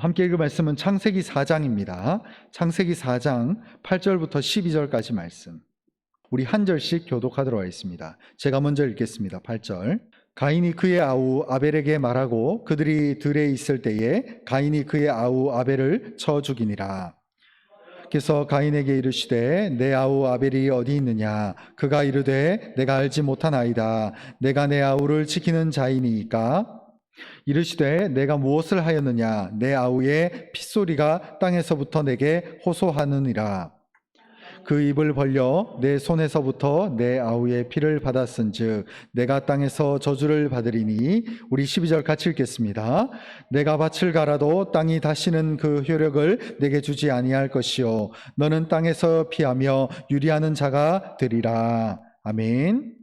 함께 읽을 말씀은 창세기 4장입니다. 창세기 4장 8절부터 12절까지 말씀. 우리 한 절씩 교독하도록 하겠습니다. 제가 먼저 읽겠습니다. 8절. 가인이 그의 아우 아벨에게 말하고 그들이 들에 있을 때에 가인이 그의 아우 아벨을 쳐 죽이니라. 그래서 가인에게 이르시되 내 아우 아벨이 어디 있느냐? 그가 이르되 내가 알지 못하나이다. 내가 내 아우를 지키는 자이니까. 이르시되 내가 무엇을 하였느냐? 내 아우의 핏소리가 땅에서부터 내게 호소하느니라. 그 입을 벌려 내 손에서부터 내 아우의 피를 받았은즉 내가 땅에서 저주를 받으리니. 우리 12절 같이 읽겠습니다. 내가 밭을 갈아도 땅이 다시는 그 효력을 내게 주지 아니할 것이요 너는 땅에서 피하며 유리하는 자가 되리라. 아멘.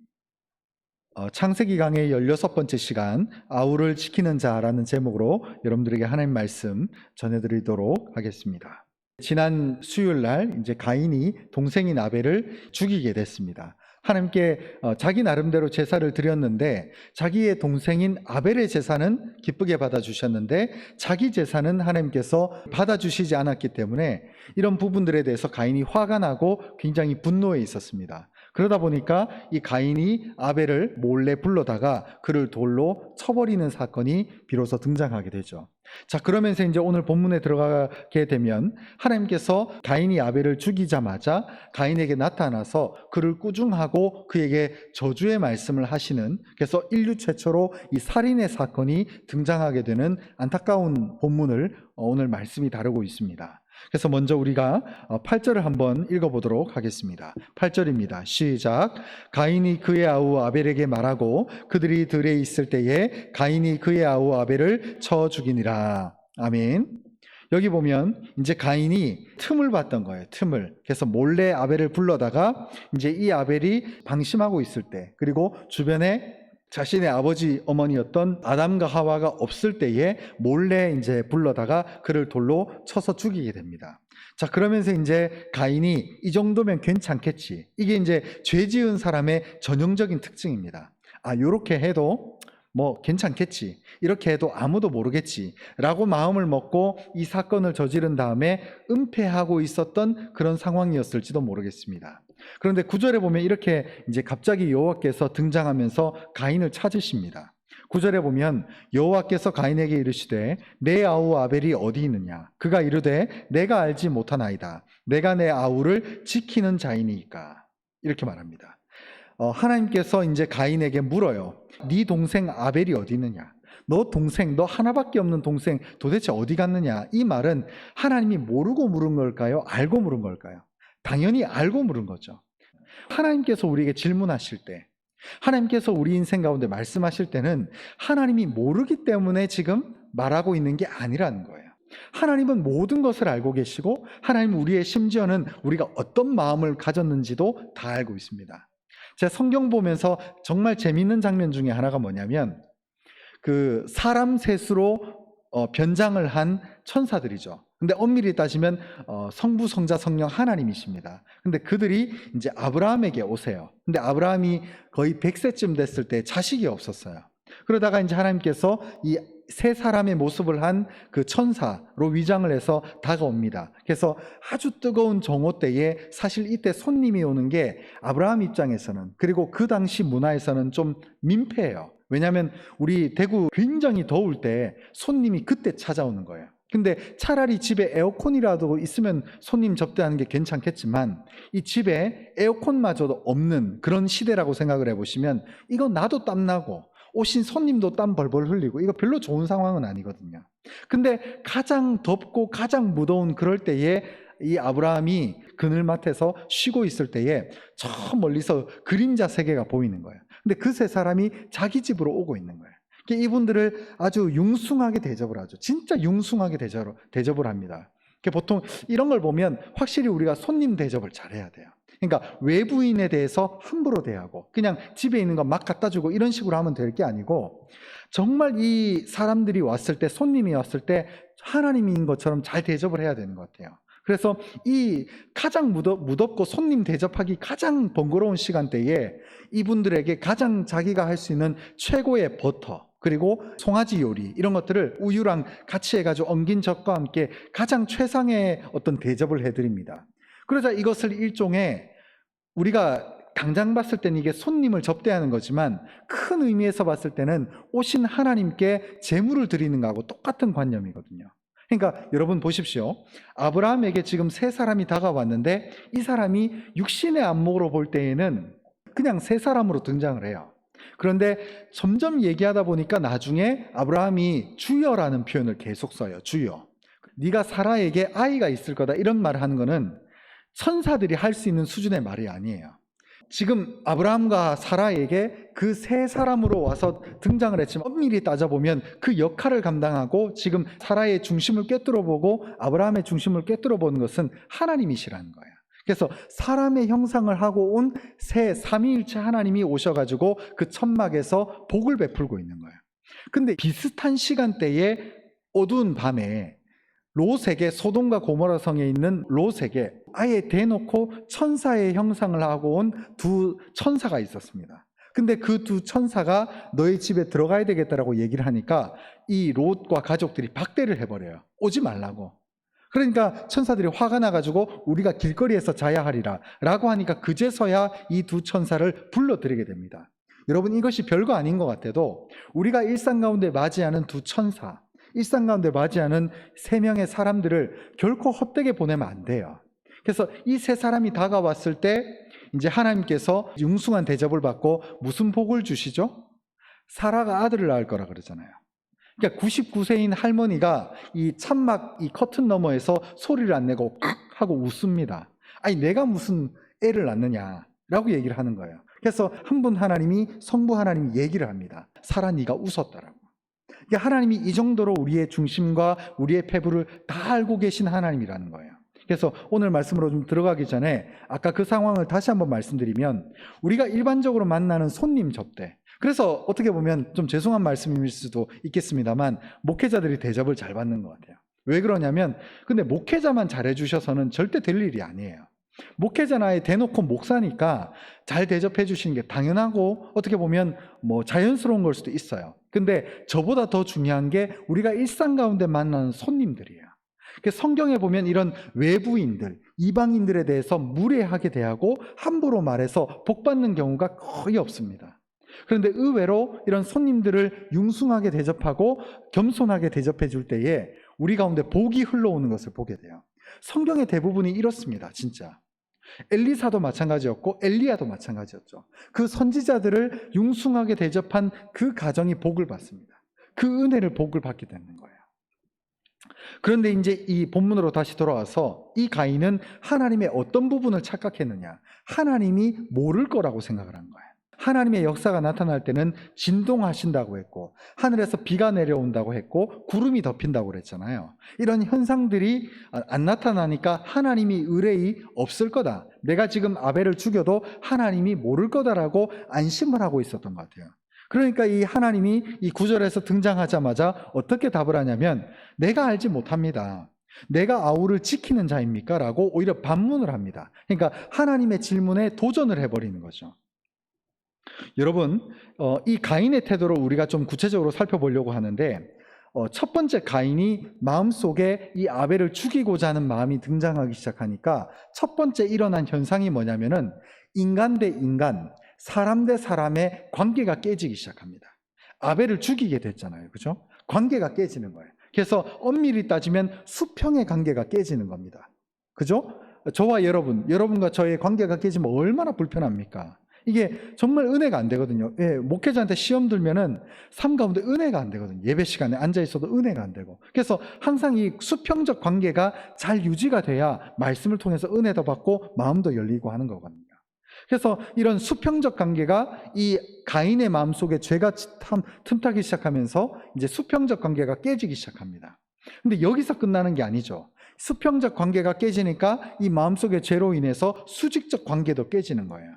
창세기 강의 16번째 시간 아우를 지키는 자라는 제목으로 여러분들에게 하나님 말씀 전해드리도록 하겠습니다. 지난 수요일 날 이제 가인이 동생인 아벨을 죽이게 됐습니다. 하나님께 자기 나름대로 제사를 드렸는데 자기의 동생인 아벨의 제사는 기쁘게 받아주셨는데 자기 제사는 하나님께서 받아주시지 않았기 때문에 이런 부분들에 대해서 가인이 화가 나고 굉장히 분노해 있었습니다. 그러다 보니까 이 가인이 아벨을 몰래 불러다가 그를 돌로 쳐버리는 사건이 비로소 등장하게 되죠. 자, 그러면서 이제 오늘 본문에 들어가게 되면 하나님께서 가인이 아벨을 죽이자마자 가인에게 나타나서 그를 꾸중하고 그에게 저주의 말씀을 하시는, 그래서 인류 최초로 이 살인의 사건이 등장하게 되는 안타까운 본문을 오늘 말씀이 다루고 있습니다. 그래서 먼저 우리가 8절을 한번 읽어보도록 하겠습니다. 8절입니다. 시작. 가인이 그의 아우 아벨에게 말하고 그들이 들에 있을 때에 가인이 그의 아우 아벨을 쳐 죽이니라. 아멘. 여기 보면 이제 가인이 틈을 봤던 거예요. 틈을. 그래서 몰래 아벨을 불러다가 이제 이 아벨이 방심하고 있을 때, 그리고 주변에 자신의 아버지 어머니였던 아담과 하와가 없을 때에 몰래 이제 불러다가 그를 돌로 쳐서 죽이게 됩니다. 자, 그러면서 이제 가인이 이 정도면 괜찮겠지. 이게 이제 죄 지은 사람의 전형적인 특징입니다. 아, 요렇게 해도 뭐 괜찮겠지. 이렇게 해도 아무도 모르겠지. 라고 마음을 먹고 이 사건을 저지른 다음에 은폐하고 있었던 그런 상황이었을지도 모르겠습니다. 그런데 9절에 보면 이렇게 이제 갑자기 여호와께서 등장하면서 가인을 찾으십니다. 9절에 보면 여호와께서 가인에게 이르시되 내 아우 아벨이 어디 있느냐? 그가 이르되 내가 알지 못하나이다. 내가 내 아우를 지키는 자이니까. 이렇게 말합니다. 하나님께서 이제 가인에게 물어요. 네 동생 아벨이 어디 있느냐? 너 동생, 너 하나밖에 없는 동생 도대체 어디 갔느냐? 이 말은 하나님이 모르고 물은 걸까요? 알고 물은 걸까요? 당연히 알고 물은 거죠. 하나님께서 우리에게 질문하실 때, 하나님께서 우리 인생 가운데 말씀하실 때는 하나님이 모르기 때문에 지금 말하고 있는 게 아니라는 거예요. 하나님은 모든 것을 알고 계시고 하나님은 우리의 심지어는 우리가 어떤 마음을 가졌는지도 다 알고 있습니다. 제가 성경 보면서 정말 재미있는 장면 중에 하나가 뭐냐면 그 사람 셋으로 변장을 한 천사들이죠. 근데 엄밀히 따지면 성부, 성자, 성령 하나님이십니다. 근데 그들이 이제 아브라함에게 오세요. 근데 아브라함이 거의 100세쯤 됐을 때 자식이 없었어요. 그러다가 이제 하나님께서 이 세 사람의 모습을 한 그 천사로 위장을 해서 다가옵니다. 그래서 아주 뜨거운 정오 때에 사실 이때 손님이 오는 게 아브라함 입장에서는, 그리고 그 당시 문화에서는 좀 민폐예요. 왜냐하면 우리 대구 굉장히 더울 때 손님이 그때 찾아오는 거예요. 근데 차라리 집에 에어컨이라도 있으면 손님 접대하는 게 괜찮겠지만 이 집에 에어컨마저도 없는 그런 시대라고 생각을 해보시면 이거 나도 땀나고 오신 손님도 땀 벌벌 흘리고 이거 별로 좋은 상황은 아니거든요. 근데 가장 덥고 가장 무더운 그럴 때에 이 아브라함이 그늘맡에서 쉬고 있을 때에 저 멀리서 그림자 세계가 보이는 거예요. 근데 그 세 사람이 자기 집으로 오고 있는 거예요. 이분들을 아주 융숭하게 대접을 하죠. 진짜 융숭하게 대접을 합니다. 보통 이런 걸 보면 확실히 우리가 손님 대접을 잘해야 돼요. 그러니까 외부인에 대해서 함부로 대하고 그냥 집에 있는 거 막 갖다 주고 이런 식으로 하면 될 게 아니고 정말 이 사람들이 왔을 때, 손님이 왔을 때 하나님인 것처럼 잘 대접을 해야 되는 것 같아요. 그래서 이 가장 무덥고 손님 대접하기 가장 번거로운 시간대에 이분들에게 가장 자기가 할 수 있는 최고의 버터, 그리고 송아지 요리 이런 것들을 우유랑 같이 해가지고 엉긴 젖과 함께 가장 최상의 어떤 대접을 해드립니다. 그러자 이것을 일종의 우리가 당장 봤을 때는 이게 손님을 접대하는 거지만 큰 의미에서 봤을 때는 오신 하나님께 제물을 드리는 거하고 똑같은 관념이거든요. 그러니까 여러분 보십시오. 아브라함에게 지금 세 사람이 다가왔는데 이 사람이 육신의 안목으로 볼 때에는 그냥 세 사람으로 등장을 해요. 그런데 점점 얘기하다 보니까 나중에 아브라함이 주여라는 표현을 계속 써요. 주여. 네가 사라에게 아이가 있을 거다 이런 말을 하는 거는 천사들이 할 수 있는 수준의 말이 아니에요. 지금 아브라함과 사라에게 그 세 사람으로 와서 등장을 했지만 엄밀히 따져보면 그 역할을 감당하고 지금 사라의 중심을 꿰뚫어보고 아브라함의 중심을 꿰뚫어보는 것은 하나님이시라는 거예요. 그래서 사람의 형상을 하고 온 새 삼위일체 하나님이 오셔가지고 그 천막에서 복을 베풀고 있는 거예요. 근데 비슷한 시간대에 어두운 밤에 롯에게, 소돔과 고모라 성에 있는 롯에게 아예 대놓고 천사의 형상을 하고 온 두 천사가 있었습니다. 근데 그 두 천사가 너희 집에 들어가야 되겠다라고 얘기를 하니까 이 롯과 가족들이 박대를 해버려요. 오지 말라고. 그러니까 천사들이 화가 나가지고 우리가 길거리에서 자야 하리라 라고 하니까 그제서야 이 두 천사를 불러들이게 됩니다. 여러분, 이것이 별거 아닌 것 같아도 우리가 일상 가운데 맞이하는 두 천사, 일상 가운데 맞이하는 세 명의 사람들을 결코 헛되게 보내면 안 돼요. 그래서 이 세 사람이 다가왔을 때 이제 하나님께서 융숭한 대접을 받고 무슨 복을 주시죠? 사라가 아들을 낳을 거라 그러잖아요. 그러니까 99세인 할머니가 이 천막 이 커튼 너머에서 소리를 안 내고 칵 하고 웃습니다. 아니 내가 무슨 애를 낳느냐라고 얘기를 하는 거예요. 그래서 한 분 하나님이, 성부 하나님이 얘기를 합니다. 사라 네가 웃었다라고. 그러니까 하나님이 이 정도로 우리의 중심과 우리의 패부를 다 알고 계신 하나님이라는 거예요. 그래서 오늘 말씀으로 좀 들어가기 전에 아까 그 상황을 다시 한번 말씀드리면 우리가 일반적으로 만나는 손님 접대, 그래서 어떻게 보면 좀 죄송한 말씀일 수도 있겠습니다만 목회자들이 대접을 잘 받는 것 같아요. 왜 그러냐면 근데 목회자만 잘해주셔서는 절대 될 일이 아니에요. 목회자는 아예 대놓고 목사니까 잘 대접해 주시는 게 당연하고 어떻게 보면 뭐 자연스러운 걸 수도 있어요. 근데 저보다 더 중요한 게 우리가 일상 가운데 만나는 손님들이에요. 성경에 보면 이런 외부인들, 이방인들에 대해서 무례하게 대하고 함부로 말해서 복받는 경우가 거의 없습니다. 그런데 의외로 이런 손님들을 융숭하게 대접하고 겸손하게 대접해 줄 때에 우리 가운데 복이 흘러오는 것을 보게 돼요. 성경의 대부분이 이렇습니다. 진짜 엘리사도 마찬가지였고 엘리야도 마찬가지였죠. 그 선지자들을 융숭하게 대접한 그 가정이 복을 받습니다. 그 은혜를 복을 받게 되는 거예요. 그런데 이제 이 본문으로 다시 돌아와서 이 가인은 하나님의 어떤 부분을 착각했느냐? 하나님이 모를 거라고 생각을 한 거예요. 하나님의 역사가 나타날 때는 진동하신다고 했고 하늘에서 비가 내려온다고 했고 구름이 덮인다고 그랬잖아요. 이런 현상들이 안 나타나니까 하나님이 의뢰이 없을 거다. 내가 지금 아벨을 죽여도 하나님이 모를 거다라고 안심을 하고 있었던 것 같아요. 그러니까 이 하나님이 이 구절에서 등장하자마자 어떻게 답을 하냐면 내가 알지 못합니다. 내가 아우를 지키는 자입니까? 라고 오히려 반문을 합니다. 그러니까 하나님의 질문에 도전을 해버리는 거죠. 여러분, 이 가인의 태도를 우리가 좀 구체적으로 살펴보려고 하는데 첫 번째 가인이 마음속에 이 아벨을 죽이고자 하는 마음이 등장하기 시작하니까 첫 번째 일어난 현상이 뭐냐면은 인간 대 인간, 사람 대 사람의 관계가 깨지기 시작합니다. 아벨을 죽이게 됐잖아요. 그죠? 관계가 깨지는 거예요. 그래서 엄밀히 따지면 수평의 관계가 깨지는 겁니다. 그죠? 저와 여러분과 저의 관계가 깨지면 얼마나 불편합니까? 이게 정말 은혜가 안 되거든요. 예, 목회자한테 시험 들면은 삶 가운데 은혜가 안 되거든요. 예배 시간에 앉아 있어도 은혜가 안 되고. 그래서 항상 이 수평적 관계가 잘 유지가 돼야 말씀을 통해서 은혜도 받고 마음도 열리고 하는 거거든요. 그래서 이런 수평적 관계가 이 가인의 마음속에 죄가 틈타기 시작하면서 이제 수평적 관계가 깨지기 시작합니다. 근데 여기서 끝나는 게 아니죠. 수평적 관계가 깨지니까 이 마음속의 죄로 인해서 수직적 관계도 깨지는 거예요.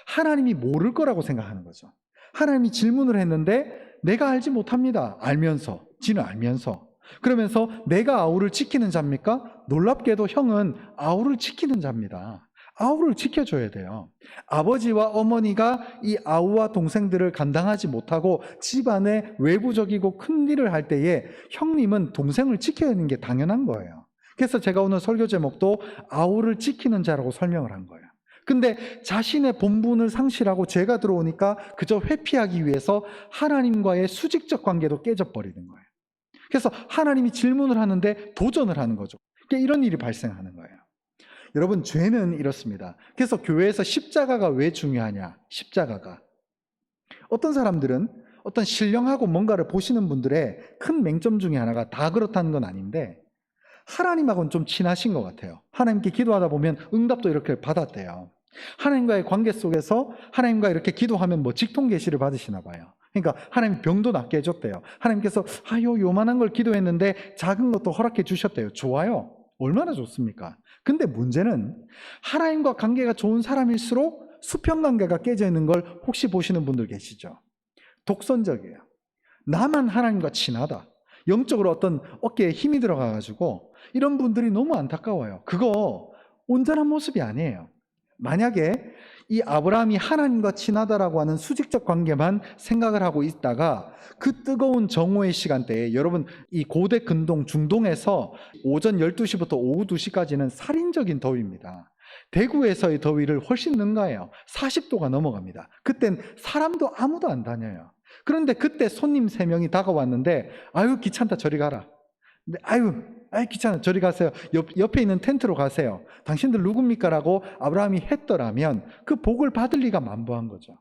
하나님이 모를 거라고 생각하는 거죠. 하나님이 질문을 했는데 내가 알지 못합니다. 알면서, 지는 알면서. 그러면서 내가 아우를 지키는 자입니까? 놀랍게도 형은 아우를 지키는 자입니다. 아우를 지켜줘야 돼요. 아버지와 어머니가 이 아우와 동생들을 감당하지 못하고 집안에 외부적이고 큰 일을 할 때에 형님은 동생을 지켜야 하는 게 당연한 거예요. 그래서 제가 오늘 설교 제목도 아우를 지키는 자라고 설명을 한 거예요. 근데 자신의 본분을 상실하고 죄가 들어오니까 그저 회피하기 위해서 하나님과의 수직적 관계도 깨져버리는 거예요. 그래서 하나님이 질문을 하는데 도전을 하는 거죠. 그러니까 이런 일이 발생하는 거예요. 여러분, 죄는 이렇습니다. 그래서 교회에서 십자가가 왜 중요하냐? 십자가가. 어떤 사람들은 어떤 신령하고 뭔가를 보시는 분들의 큰 맹점 중에 하나가 다 그렇다는 건 아닌데 하나님하고는 좀 친하신 것 같아요. 하나님께 기도하다 보면 응답도 이렇게 받았대요. 하나님과의 관계 속에서 하나님과 이렇게 기도하면 뭐 직통 계시를 받으시나 봐요. 그러니까 하나님 병도 낫게 해줬대요. 하나님께서 요만한 걸 기도했는데 작은 것도 허락해 주셨대요. 좋아요. 얼마나 좋습니까? 근데 문제는 하나님과 관계가 좋은 사람일수록 수평 관계가 깨져 있는 걸 혹시 보시는 분들 계시죠? 독선적이에요. 나만 하나님과 친하다. 영적으로 어떤 어깨에 힘이 들어가가지고 이런 분들이 너무 안타까워요. 그거 온전한 모습이 아니에요. 만약에 이 아브라함이 하나님과 친하다라고 하는 수직적 관계만 생각을 하고 있다가 그 뜨거운 정오의 시간대에, 여러분 이 고대 근동 중동에서 오전 12시부터 오후 2시까지는 살인적인 더위입니다. 대구에서의 더위를 훨씬 능가해요. 40도가 넘어갑니다. 그땐 사람도 아무도 안 다녀요. 그런데 그때 손님 3명이 다가왔는데 아유 귀찮다 저리 가라. 아유 귀찮아 저리 가세요. 옆에 있는 텐트로 가세요. 당신들 누굽니까? 라고 아브라함이 했더라면 그 복을 받을 리가 만무한 거죠.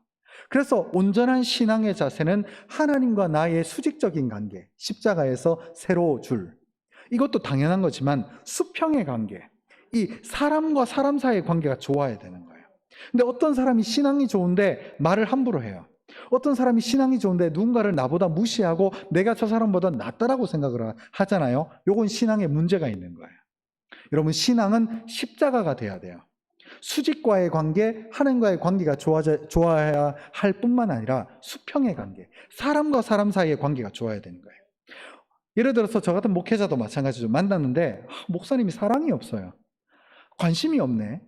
그래서 온전한 신앙의 자세는 하나님과 나의 수직적인 관계, 십자가에서 세로 줄, 이것도 당연한 거지만 수평의 관계, 이 사람과 사람 사이의 관계가 좋아야 되는 거예요. 근데 어떤 사람이 신앙이 좋은데 말을 함부로 해요. 어떤 사람이 신앙이 좋은데 누군가를 나보다 무시하고 내가 저 사람보다 낫다라고 생각을 하잖아요. 요건 신앙에 문제가 있는 거예요. 여러분, 신앙은 십자가가 돼야 돼요. 수직과의 관계, 하나님과의 관계가 좋아야 할 뿐만 아니라 수평의 관계, 사람과 사람 사이의 관계가 좋아야 되는 거예요. 예를 들어서 저 같은 목회자도 마찬가지죠. 만났는데 목사님이 사랑이 없어요. 관심이 없네.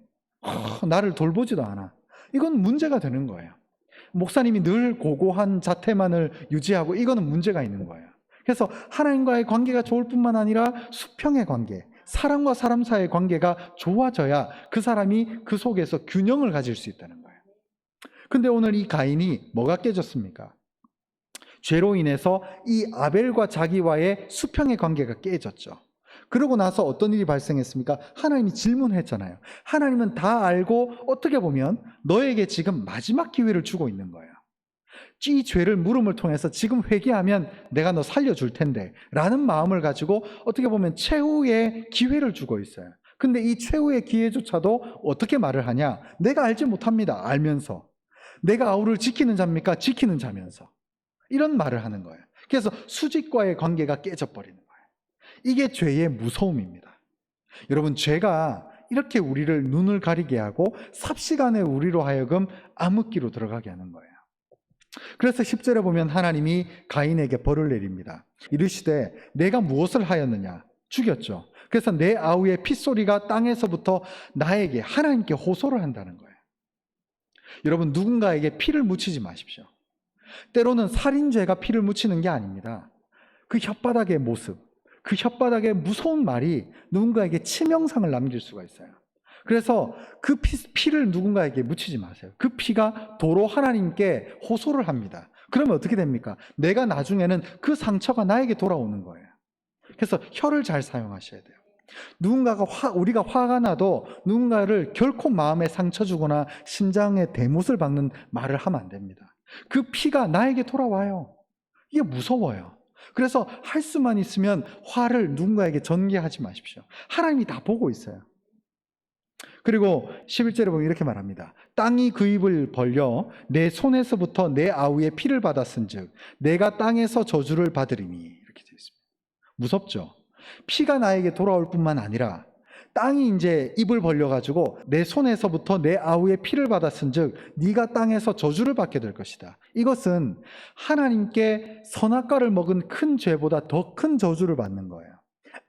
나를 돌보지도 않아. 이건 문제가 되는 거예요. 목사님이 늘 고고한 자태만을 유지하고, 이거는 문제가 있는 거예요. 그래서 하나님과의 관계가 좋을 뿐만 아니라 수평의 관계, 사람과 사람 사이의 관계가 좋아져야 그 사람이 그 속에서 균형을 가질 수 있다는 거예요. 근데 오늘 이 가인이 뭐가 깨졌습니까? 죄로 인해서 이 아벨과 자기와의 수평의 관계가 깨졌죠. 그러고 나서 어떤 일이 발생했습니까? 하나님이 질문했잖아요. 하나님은 다 알고 어떻게 보면 너에게 지금 마지막 기회를 주고 있는 거예요. 이 죄를 물음을 통해서 지금 회개하면 내가 너 살려줄 텐데 라는 마음을 가지고 어떻게 보면 최후의 기회를 주고 있어요. 근데 이 최후의 기회조차도 어떻게 말을 하냐? 내가 알지 못합니다. 알면서. 내가 아우를 지키는 자입니까? 지키는 자면서. 이런 말을 하는 거예요. 그래서 수직과의 관계가 깨져버리는 거예요. 이게 죄의 무서움입니다. 여러분, 죄가 이렇게 우리를 눈을 가리게 하고 삽시간에 우리로 하여금 암흑기로 들어가게 하는 거예요. 그래서 10절에 보면 하나님이 가인에게 벌을 내립니다. 이르시되 내가 무엇을 하였느냐? 죽였죠. 그래서 내 아우의 핏소리가 땅에서부터 나에게, 하나님께 호소를 한다는 거예요. 여러분, 누군가에게 피를 묻히지 마십시오. 때로는 살인죄가 피를 묻히는 게 아닙니다. 그 혓바닥의 모습, 그 혓바닥의 무서운 말이 누군가에게 치명상을 남길 수가 있어요. 그래서 그 피를 누군가에게 묻히지 마세요. 그 피가 도로 하나님께 호소를 합니다. 그러면 어떻게 됩니까? 내가 나중에는 그 상처가 나에게 돌아오는 거예요. 그래서 혀를 잘 사용하셔야 돼요. 우리가 화가 나도 누군가를 결코 마음에 상처 주거나 심장에 대못을 박는 말을 하면 안 됩니다. 그 피가 나에게 돌아와요. 이게 무서워요. 그래서 할 수만 있으면 화를 누군가에게 전개하지 마십시오. 하나님이 다 보고 있어요. 그리고 11절에 보면 이렇게 말합니다. 땅이 그 입을 벌려 내 손에서부터 내 아우의 피를 받았은즉 내가 땅에서 저주를 받으리니, 이렇게 되어 있습니다. 무섭죠? 피가 나에게 돌아올 뿐만 아니라 땅이 이제 입을 벌려가지고 내 손에서부터 내 아우의 피를 받았은즉 네가 땅에서 저주를 받게 될 것이다. 이것은 하나님께 선악과를 먹은 큰 죄보다 더 큰 저주를 받는 거예요.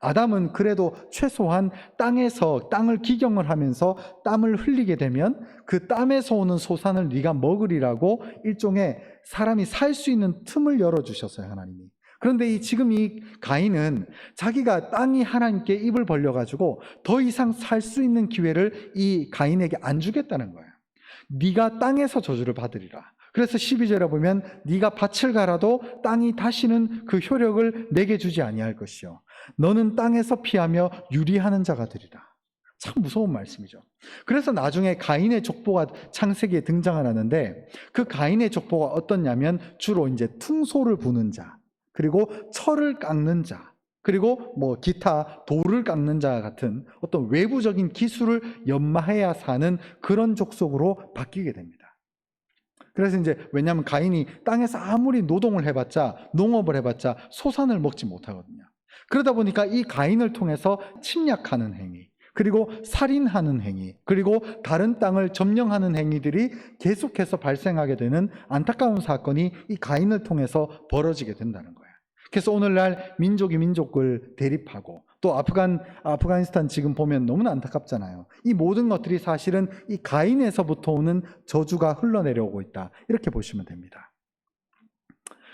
아담은 그래도 최소한 땅에서 땅을 기경을 하면서 땀을 흘리게 되면 그 땀에서 오는 소산을 네가 먹으리라고 일종의 사람이 살 수 있는 틈을 열어주셨어요, 하나님이. 그런데 지금 이 가인은 자기가 땅이 하나님께 입을 벌려가지고 더 이상 살 수 있는 기회를 이 가인에게 안 주겠다는 거예요. 네가 땅에서 저주를 받으리라. 그래서 12절에 보면 네가 밭을 갈아도 땅이 다시는 그 효력을 내게 주지 아니할 것이요 너는 땅에서 피하며 유리하는 자가 되리라. 참 무서운 말씀이죠. 그래서 나중에 가인의 족보가 창세기에 등장을 하는데 그 가인의 족보가 어떻냐면 주로 이제 퉁소를 부는 자, 그리고 철을 깎는 자, 그리고 뭐 기타 돌을 깎는 자 같은 어떤 외부적인 기술을 연마해야 사는 그런 족속으로 바뀌게 됩니다. 그래서 이제 왜냐하면 가인이 땅에서 아무리 노동을 해봤자, 농업을 해봤자 소산을 먹지 못하거든요. 그러다 보니까 이 가인을 통해서 침략하는 행위, 그리고 살인하는 행위, 그리고 다른 땅을 점령하는 행위들이 계속해서 발생하게 되는 안타까운 사건이 이 가인을 통해서 벌어지게 된다는 거예요. 그래서 오늘날 민족이 민족을 대립하고 또 아프가니스탄 지금 보면 너무나 안타깝잖아요. 이 모든 것들이 사실은 이 가인에서부터 오는 저주가 흘러내려오고 있다. 이렇게 보시면 됩니다.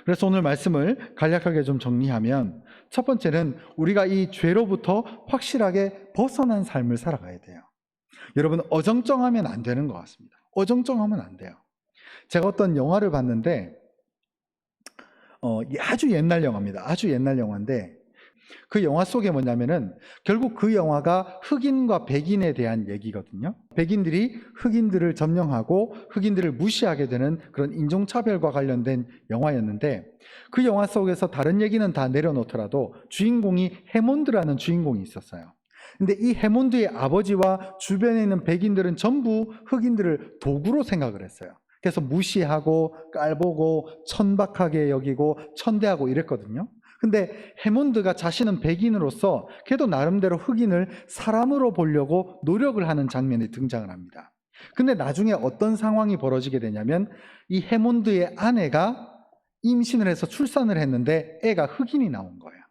그래서 오늘 말씀을 간략하게 좀 정리하면 첫 번째는 우리가 이 죄로부터 확실하게 벗어난 삶을 살아가야 돼요. 여러분, 어정쩡하면 안 되는 것 같습니다. 어정쩡하면 안 돼요. 제가 어떤 영화를 봤는데 아주 옛날 영화입니다. 아주 옛날 영화인데 그 영화 속에 뭐냐면은 결국 그 영화가 흑인과 백인에 대한 얘기거든요. 백인들이 흑인들을 점령하고 흑인들을 무시하게 되는 그런 인종차별과 관련된 영화였는데 그 영화 속에서 다른 얘기는 다 내려놓더라도 주인공이 해몬드라는 주인공이 있었어요. 근데 이 해몬드의 아버지와 주변에 있는 백인들은 전부 흑인들을 도구로 생각을 했어요. 그래서 무시하고 깔보고 천박하게 여기고 천대하고 이랬거든요. 근데 해몬드가 자신은 백인으로서 걔도 나름대로 흑인을 사람으로 보려고 노력을 하는 장면이 등장을 합니다. 근데 나중에 어떤 상황이 벌어지게 되냐면 이 해몬드의 아내가 임신을 해서 출산을 했는데 애가 흑인이 나온 거예요.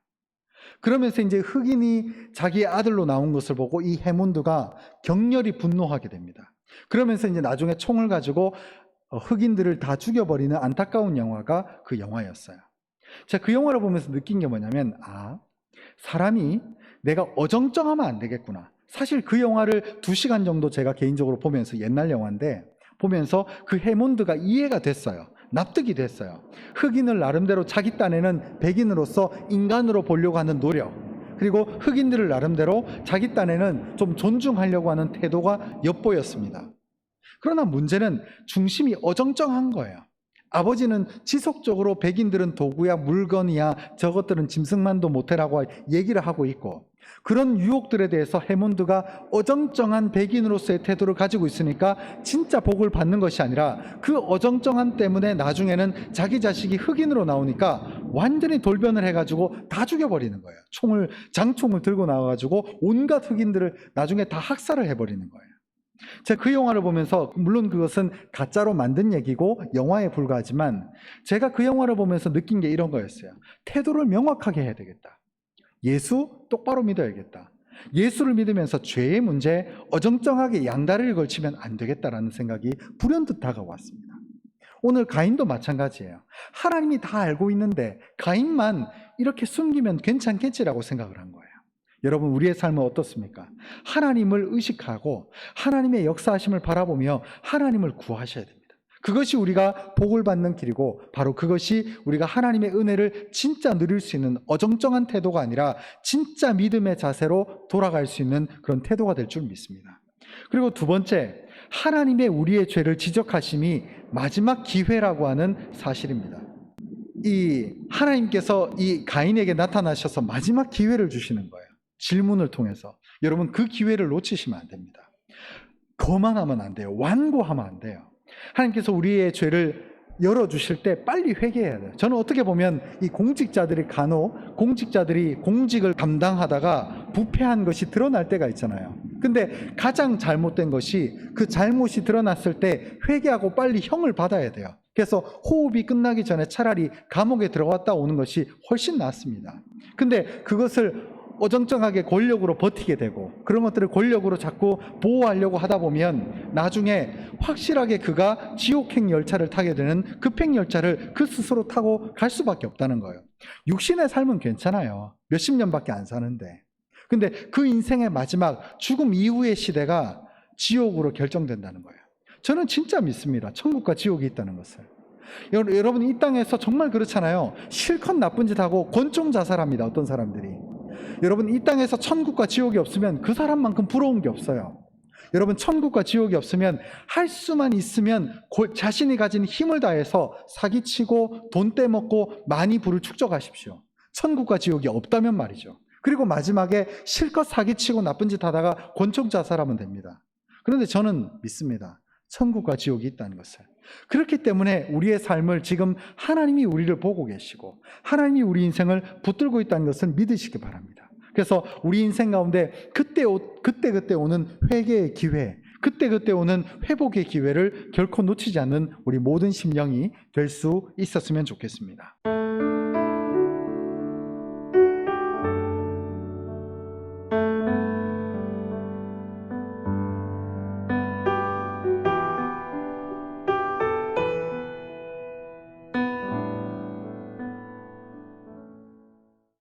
그러면서 이제 흑인이 자기의 아들로 나온 것을 보고 이 해몬드가 격렬히 분노하게 됩니다. 그러면서 이제 나중에 총을 가지고 흑인들을 다 죽여버리는 안타까운 영화가 그 영화였어요. 제가 그 영화를 보면서 느낀 게 뭐냐면 사람이 내가 어정쩡하면 안 되겠구나. 사실 그 영화를 2시간 정도 제가 개인적으로 보면서 옛날 영화인데 보면서 그 해몬드가 이해가 됐어요. 납득이 됐어요. 흑인을 나름대로 자기 딴에는 백인으로서 인간으로 보려고 하는 노력, 그리고 흑인들을 나름대로 자기 딴에는 좀 존중하려고 하는 태도가 엿보였습니다. 그러나 문제는 중심이 어정쩡한 거예요. 아버지는 지속적으로 백인들은 도구야 물건이야 저것들은 짐승만도 못해라고 얘기를 하고 있고 그런 유혹들에 대해서 해몬드가 어정쩡한 백인으로서의 태도를 가지고 있으니까 진짜 복을 받는 것이 아니라 그 어정쩡함 때문에 나중에는 자기 자식이 흑인으로 나오니까 완전히 돌변을 해가지고 다 죽여버리는 거예요. 장총을 들고 나와가지고 온갖 흑인들을 나중에 다 학살을 해버리는 거예요. 제가 그 영화를 보면서 물론 그것은 가짜로 만든 얘기고 영화에 불과하지만 제가 그 영화를 보면서 느낀 게 이런 거였어요. 태도를 명확하게 해야 되겠다. 예수 똑바로 믿어야겠다. 예수를 믿으면서 죄의 문제 어정쩡하게 양다리를 걸치면 안 되겠다라는 생각이 불현듯 다가왔습니다. 오늘 가인도 마찬가지예요. 하나님이 다 알고 있는데 가인만 이렇게 숨기면 괜찮겠지라고 생각을 한 거예요. 여러분, 우리의 삶은 어떻습니까? 하나님을 의식하고 하나님의 역사하심을 바라보며 하나님을 구하셔야 됩니다. 그것이 우리가 복을 받는 길이고 바로 그것이 우리가 하나님의 은혜를 진짜 누릴 수 있는 어정쩡한 태도가 아니라 진짜 믿음의 자세로 돌아갈 수 있는 그런 태도가 될 줄 믿습니다. 그리고 두 번째, 하나님의 우리의 죄를 지적하심이 마지막 기회라고 하는 사실입니다. 이 하나님께서 이 가인에게 나타나셔서 마지막 기회를 주시는 거예요. 질문을 통해서. 여러분, 그 기회를 놓치시면 안 됩니다. 거만하면 안 돼요. 완고하면 안 돼요. 하나님께서 우리의 죄를 열어주실 때 빨리 회개해야 돼요. 저는 어떻게 보면 이 공직자들이 간혹 공직자들이 공직을 담당하다가 부패한 것이 드러날 때가 있잖아요. 근데 가장 잘못된 것이 그 잘못이 드러났을 때 회개하고 빨리 형을 받아야 돼요. 그래서 호흡이 끝나기 전에 차라리 감옥에 들어갔다 오는 것이 훨씬 낫습니다. 근데 그것을 어정쩡하게 권력으로 버티게 되고 그런 것들을 권력으로 자꾸 보호하려고 하다 보면 나중에 확실하게 그가 지옥행 열차를 타게 되는 급행 열차를 그 스스로 타고 갈 수밖에 없다는 거예요. 육신의 삶은 괜찮아요. 몇십 년밖에 안 사는데. 근데 그 인생의 마지막 죽음 이후의 시대가 지옥으로 결정된다는 거예요. 저는 진짜 믿습니다. 천국과 지옥이 있다는 것을. 여러분 이 땅에서 정말 그렇잖아요. 실컷 나쁜 짓 하고 권총 자살합니다. 어떤 사람들이. 여러분 이 땅에서 천국과 지옥이 없으면 그 사람만큼 부러운 게 없어요. 여러분 천국과 지옥이 없으면 할 수만 있으면 자신이 가진 힘을 다해서 사기치고 돈 떼먹고 많이 부를 축적하십시오. 천국과 지옥이 없다면 말이죠. 그리고 마지막에 실컷 사기치고 나쁜 짓 하다가 권총 자살하면 됩니다. 그런데 저는 믿습니다. 천국과 지옥이 있다는 것을. 그렇기 때문에 우리의 삶을 지금 하나님이 우리를 보고 계시고 하나님이 우리 인생을 붙들고 있다는 것을 믿으시기 바랍니다. 그래서 우리 인생 가운데 그때 오는 회개의 기회, 그때 오는 회복의 기회를 결코 놓치지 않는 우리 모든 심령이 될 수 있었으면 좋겠습니다.